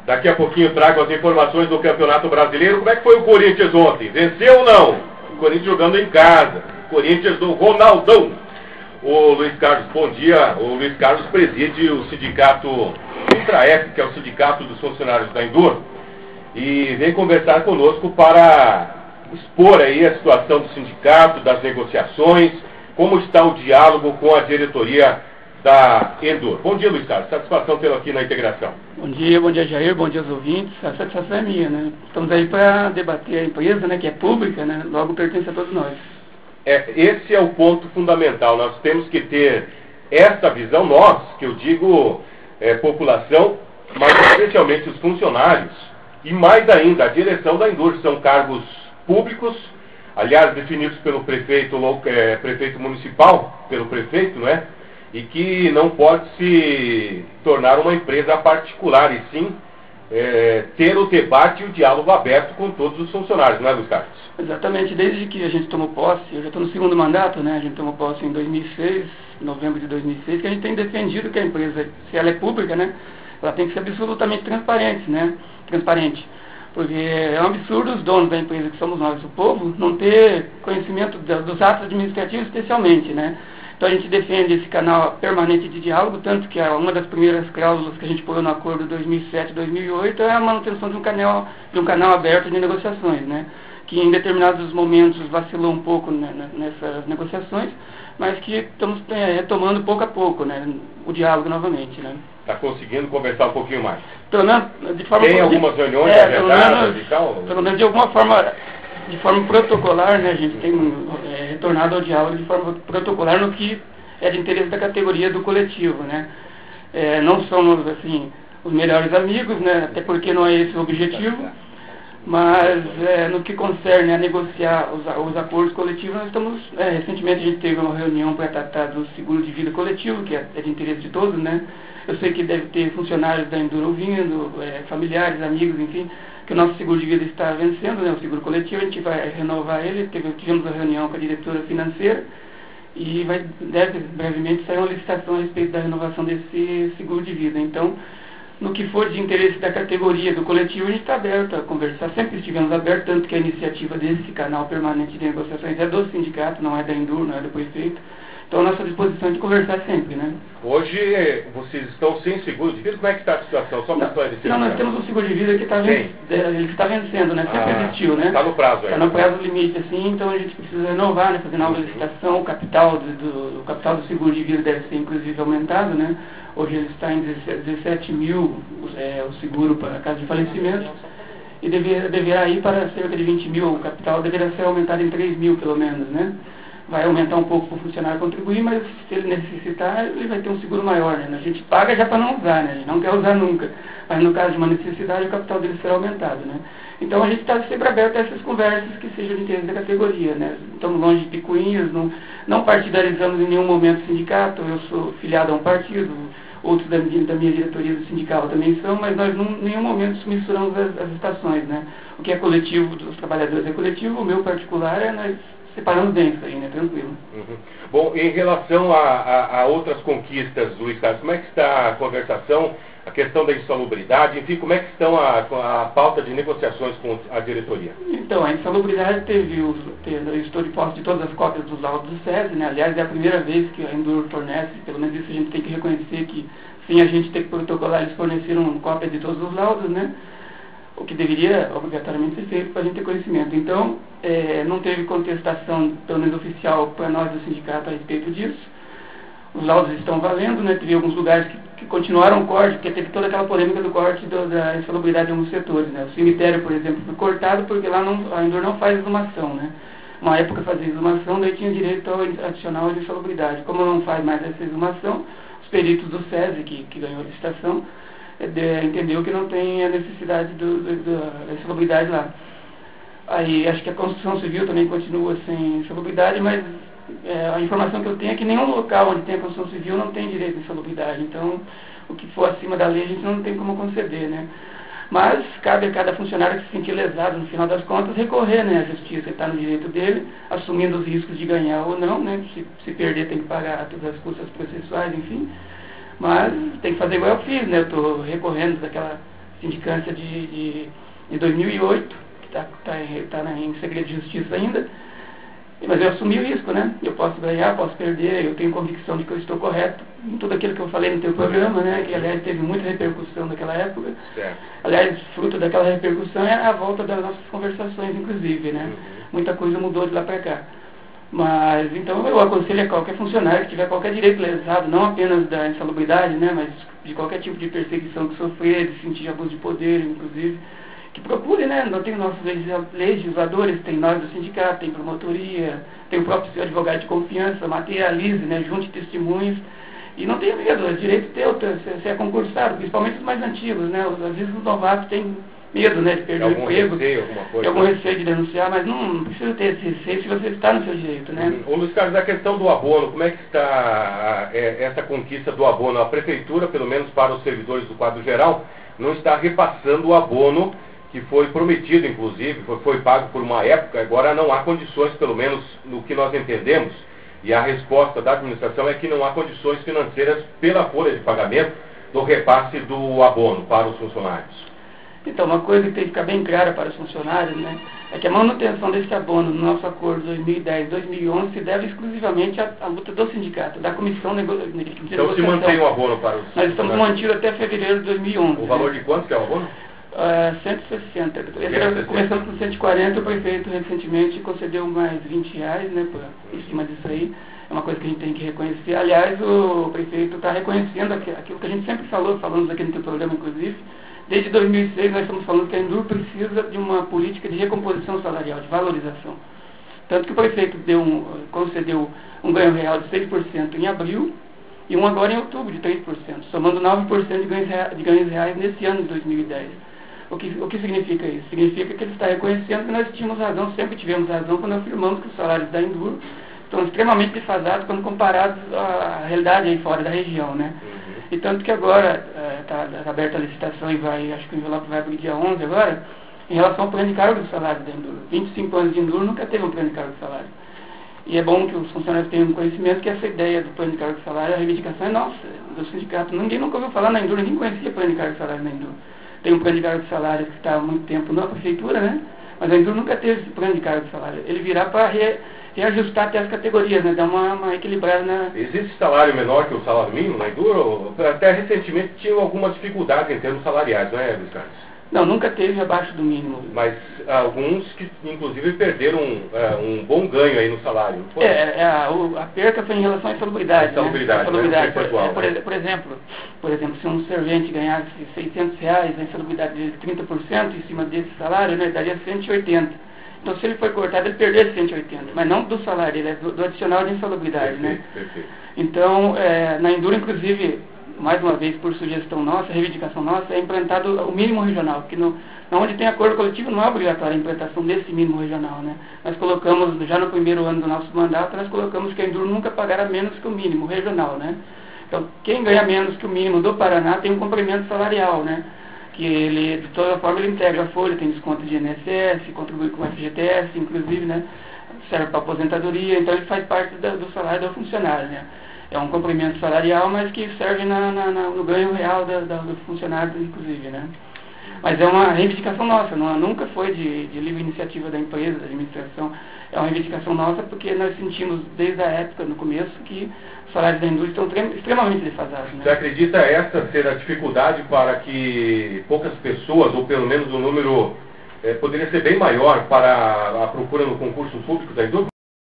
Daqui a pouquinho eu trago as informações do Campeonato Brasileiro. Como é que foi o Corinthians ontem? Venceu ou não? O Corinthians jogando em casa. Corinthians do Ronaldão. O Luiz Carlos, bom dia. O Luiz Carlos preside o sindicato Intraep, que é o sindicato dos funcionários da Endur, e vem conversar conosco para expor aí a situação do sindicato, das negociações, como está o diálogo com a diretoria da Endur. Bom dia, Luiz Carlos. Satisfação tê-lo aqui na integração. Bom dia, Jair. Bom dia aos ouvintes. A satisfação é minha, né? Estamos aí para debater a empresa, né, que é pública, né? Logo pertence a todos nós. Esse é o ponto fundamental. Nós temos que ter essa visão, nós, que eu digo população, mas especialmente os funcionários, e mais ainda a direção da Endur. São cargos públicos, aliás, definidos pelo prefeito municipal, pelo prefeito, não é? E que não pode se tornar uma empresa particular, e sim ter o debate e o diálogo aberto com todos os funcionários, não é, Luiz Carlos? Exatamente, desde que a gente tomou posse, eu já estou no segundo mandato, né? A gente tomou posse em 2006, novembro de 2006, que a gente tem defendido que a empresa, se ela é pública, né? Ela tem que ser absolutamente transparente, né? Transparente. Porque é um absurdo os donos da empresa, que somos nós, o povo, não ter conhecimento dos atos administrativos, especialmente, né? Então a gente defende esse canal permanente de diálogo, tanto que uma das primeiras cláusulas que a gente pôs no acordo 2007-2008 é a manutenção de um canal aberto de negociações, né? Que em determinados momentos vacilou um pouco, né, nessas negociações, mas que estamos retomando pouco a pouco, né, o diálogo novamente, né? Está conseguindo conversar um pouquinho mais? Pelo menos de forma... Tem algumas reuniões agendadas e tal? Pelo menos de alguma forma... De forma protocolar, né, a gente tem retornado ao diálogo de forma protocolar no que é de interesse da categoria do coletivo, né. Não somos, assim, os melhores amigos, né, até porque não é esse o objetivo, mas no que concerne a negociar os acordos coletivos, nós estamos, recentemente a gente teve uma reunião para tratar do seguro de vida coletivo, que é de interesse de todos, né. Eu sei que deve ter funcionários da Endur ouvindo, familiares, amigos, enfim, que o nosso seguro de vida está vencendo, né, o seguro coletivo. A gente vai renovar ele. Tivemos uma reunião com a diretora financeira e deve brevemente sair uma licitação a respeito da renovação desse seguro de vida. Então, no que for de interesse da categoria do coletivo, a gente está aberto a conversar, sempre estivemos abertos, tanto que a iniciativa desse canal permanente de negociações é do sindicato, não é da Endur, não é do prefeito. Então, a nossa disposição é de conversar sempre, né? Hoje, vocês estão sem seguro de vida? Como é que está a situação? Só para esclarecer. Não, nós temos um seguro de vida que está vencendo, né? Sempre existiu, né? Está no prazo aí. Está no prazo limite, assim, então a gente precisa renovar, né? Fazer nova licitação, o capital do seguro de vida deve ser, inclusive, aumentado, né? Hoje ele está em 17 mil, o seguro para caso de falecimento, e deverá ir para cerca de 20 mil, o capital deverá ser aumentado em 3 mil, pelo menos, né? Vai aumentar um pouco para o funcionário contribuir, mas se ele necessitar, ele vai ter um seguro maior, né? A gente paga já para não usar, né? A gente não quer usar nunca. Mas no caso de uma necessidade, o capital dele será aumentado, né? Então a gente está sempre aberto a essas conversas que sejam de interesse da categoria, né? Estamos longe de picuinhas, não partidarizamos em nenhum momento o sindicato. Eu sou filiado a um partido, outros da minha diretoria do sindical também são, mas nós em nenhum momento misturamos as estações, né? O que é coletivo dos trabalhadores é coletivo, o meu particular nós separamos bem isso aí, né? Tranquilo. Uhum. Bom, em relação a outras conquistas, Luiz Carlos, como é que está a conversação, a questão da insalubridade, enfim, como é que estão a pauta de negociações com a diretoria? Então, a insalubridade eu estou de posse de todas as cópias dos laudos do SESI, né? Aliás, é a primeira vez que a Endur fornece, pelo menos isso a gente tem que reconhecer, que sem a gente ter que protocolar, eles forneceram cópia de todos os laudos, né? O que deveria obrigatoriamente ser feito para a gente ter conhecimento. Então, não teve contestação, pelo menos oficial, para nós do sindicato a respeito disso. Os laudos estão valendo, né? Teve alguns lugares que continuaram o corte, porque teve toda aquela polêmica do corte da insalubridade em alguns setores, né? O cemitério, por exemplo, foi cortado porque lá a Endur não faz exumação, né? Uma época fazia exumação, daí tinha direito ao adicional de insalubridade. Como não faz mais essa exumação, os peritos do SESI, que ganhou a licitação, entendeu que não tem a necessidade da insalubridade lá. Aí acho que a construção civil também continua sem insalubridade, mas a informação que eu tenho é que nenhum local onde tem a construção civil não tem direito à insalubridade. Então, o que for acima da lei a gente não tem como conceder, né? Mas cabe a cada funcionário que se sentir lesado, no final das contas, recorrer, né, à justiça, ele está no direito dele, assumindo os riscos de ganhar ou não, né? Se perder tem que pagar todas as custas processuais, enfim. Mas tem que fazer igual eu fiz, né? Eu estou recorrendo daquela sindicância de 2008, que está em segredo de justiça ainda, mas eu assumi o risco, né? Eu posso ganhar, posso perder, eu tenho convicção de que eu estou correto em tudo aquilo que eu falei no teu programa, né? Que, aliás, teve muita repercussão naquela época. Certo. Aliás, fruto daquela repercussão é a volta das nossas conversações, inclusive, né? Muita coisa mudou de lá para cá. Mas, então, eu aconselho a qualquer funcionário que tiver qualquer direito lesado, não apenas da insalubridade, né? Mas de qualquer tipo de perseguição que sofrer, de sentir abuso de poder, inclusive, que procure, né? Não tem nossos legisladores, tem nós do sindicato, tem promotoria, tem o próprio seu advogado de confiança, materialize, né? Junte testemunhos e não tenha medo, é direito teu, você é concursado, principalmente os mais antigos, né? Às vezes os novatos têm medo, né, de perder o emprego, tem algum receio de denunciar, mas não precisa ter esse receio se você está no seu direito, né? Ô Luiz Carlos, a questão do abono, como é que está essa conquista do abono? A prefeitura, pelo menos para os servidores do quadro geral, não está repassando o abono que foi prometido, inclusive, foi pago por uma época, agora não há condições, pelo menos no que nós entendemos, e a resposta da administração é que não há condições financeiras pela folha de pagamento do repasse do abono para os funcionários. Então, uma coisa que tem que ficar bem clara para os funcionários, né, é que a manutenção desse abono no nosso acordo 2010-2011 se deve exclusivamente à luta do sindicato, da comissão de negociação. Então se mantém o abono para os funcionários? Nós estamos mantidos até fevereiro de 2011. O valor de quanto que é o abono? 160. Começando com 140, o prefeito recentemente concedeu mais R$20, né, em cima disso aí. É uma coisa que a gente tem que reconhecer. Aliás, o prefeito está reconhecendo aquilo que a gente sempre falamos aqui no seu programa, inclusive. Desde 2006 nós estamos falando que a Enduro precisa de uma política de recomposição salarial, de valorização. Tanto que o prefeito concedeu um ganho real de 6% em abril e um agora em outubro de 3%, somando 9% de ganhos reais nesse ano de 2010. O que significa isso? Significa que ele está reconhecendo que nós tínhamos razão, sempre tivemos razão, quando afirmamos que os salários da Enduro estão extremamente defasados quando comparados à realidade aí fora da região, né? E tanto que agora está aberta a licitação e acho que o envelope vai para o dia 11 agora, em relação ao plano de cargo do salário da Enduro. 25 anos de Enduro nunca teve um plano de cargo do salário. E é bom que os funcionários tenham conhecimento que essa ideia do plano de cargo do salário, a reivindicação é nossa, do sindicato. Ninguém nunca ouviu falar na Enduro, ninguém conhecia plano de cargo do salário na Enduro. Tem um plano de cargo de salário que está há muito tempo na prefeitura, né? Mas a Enduro nunca teve esse plano de cargo de salário. Ele virá para reajustar até as categorias, né? Dar uma equilibrada na... Existe salário menor que o salário mínimo na Enduro? Até recentemente tinha alguma dificuldade em termos salariais, não é, Luiz Carlos? Não, nunca teve abaixo do mínimo. Mas alguns que, inclusive, perderam um bom ganho aí no salário. A perca foi em relação à insalubridade. Insalubridade, né? Por exemplo, se um servente ganhasse R$600, a insalubridade de 30% em cima desse salário, né, daria 180. Então, se ele foi cortado, ele perdeu esse 180, mas não do salário, ele é do adicional de insalubridade, perfeito, né? Perfeito. Então, na Enduro, inclusive, mais uma vez, por sugestão nossa, reivindicação nossa, é implantado o mínimo regional, porque onde tem acordo coletivo não é obrigatória a implantação desse mínimo regional, né? Nós colocamos, já no primeiro ano do nosso mandato, nós colocamos que a Enduro nunca pagará menos que o mínimo regional, né? Então, quem ganha menos que o mínimo do Paraná tem um complemento salarial, né? Que ele, de toda forma, ele integra a folha, tem desconto de INSS, contribui com o FGTS, inclusive, né? Serve para aposentadoria, então ele faz parte do salário do funcionário, né? É um complemento salarial, mas que serve no ganho real do funcionário, inclusive, né? Mas é uma reivindicação nossa, nunca foi de livre iniciativa da empresa, da administração. É uma reivindicação nossa porque nós sentimos desde a época, no começo, que os salários da indústria estão extremamente defasados. Né? Você acredita essa ser a dificuldade para que poucas pessoas, ou pelo menos o número, poderia ser bem maior para a procura no concurso público da indústria?